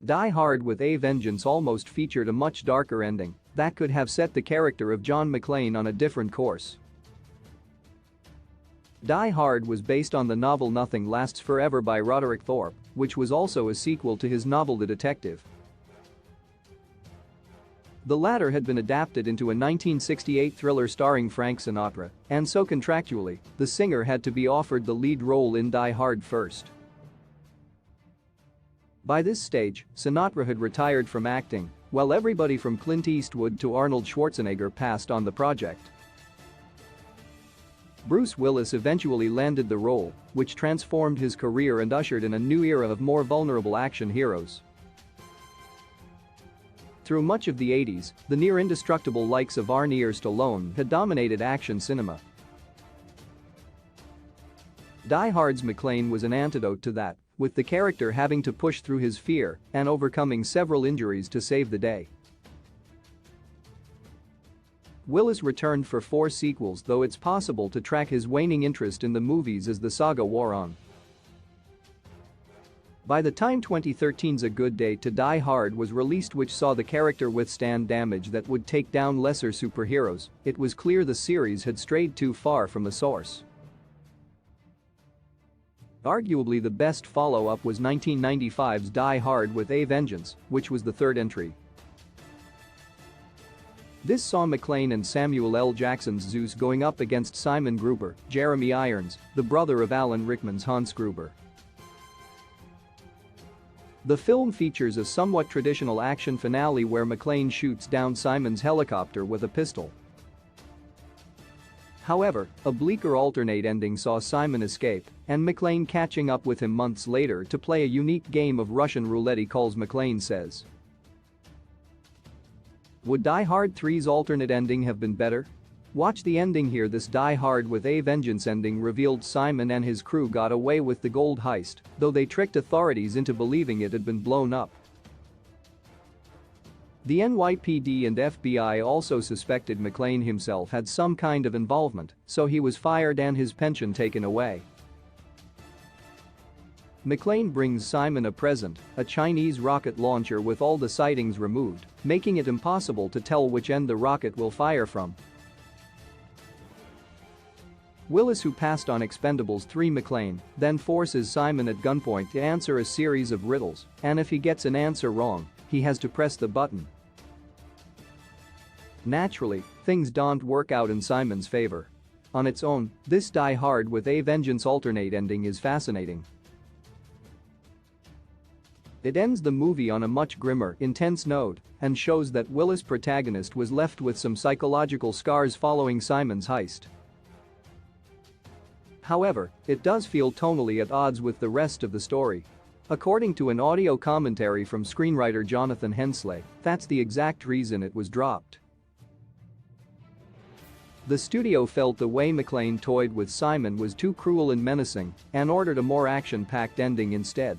Die Hard with a Vengeance almost featured a much darker ending that could have set the character of John McClane on a different course. Die Hard was based on the novel Nothing Lasts Forever by Roderick Thorp, which was also a sequel to his novel The Detective. The latter had been adapted into a 1968 thriller starring Frank Sinatra, and so contractually, the singer had to be offered the lead role in Die Hard first. By this stage, Sinatra had retired from acting, while everybody from Clint Eastwood to Arnold Schwarzenegger passed on the project. Bruce Willis eventually landed the role, which transformed his career and ushered in a new era of more vulnerable action heroes. Through much of the 80s, the near-indestructible likes of Arnie or Stallone had dominated action cinema. Die Hard's McClane was an antidote to that, with the character having to push through his fear and overcoming several injuries to save the day. Willis returned for 4 sequels, though it's possible to track his waning interest in the movies as the saga wore on. By the time 2013's A Good Day to Die Hard was released, which saw the character withstand damage that would take down lesser superheroes, it was clear the series had strayed too far from the source. Arguably the best follow-up was 1995's Die Hard with a Vengeance, which was the third entry. This saw McClane and Samuel L. Jackson's Zeus going up against Simon Gruber, Jeremy Irons, the brother of Alan Rickman's Hans Gruber. The film features a somewhat traditional action finale where McClane shoots down Simon's helicopter with a pistol. However, a bleaker alternate ending saw Simon escape and McClane catching up with him months later to play a unique game of Russian roulette, he calls McClane says. Would Die Hard 3's alternate ending have been better? Watch the ending here. This Die Hard with a Vengeance ending revealed Simon and his crew got away with the gold heist, though they tricked authorities into believing it had been blown up. The NYPD and FBI also suspected McClane himself had some kind of involvement, so he was fired and his pension taken away. McClane brings Simon a present, a Chinese rocket launcher with all the sightings removed, making it impossible to tell which end the rocket will fire from. Willis, who passed on Expendables 3 McClane, then forces Simon at gunpoint to answer a series of riddles, and if he gets an answer wrong, he has to press the button. Naturally, things don't work out in Simon's favor. On its own, this Die Hard with a Vengeance alternate ending is fascinating. It ends the movie on a much grimmer, intense note and shows that Willis' protagonist was left with some psychological scars following Simon's heist. However, it does feel tonally at odds with the rest of the story. According to an audio commentary from screenwriter Jonathan Hensley, that's the exact reason it was dropped. The studio felt the way McClane toyed with Simon was too cruel and menacing and ordered a more action-packed ending instead.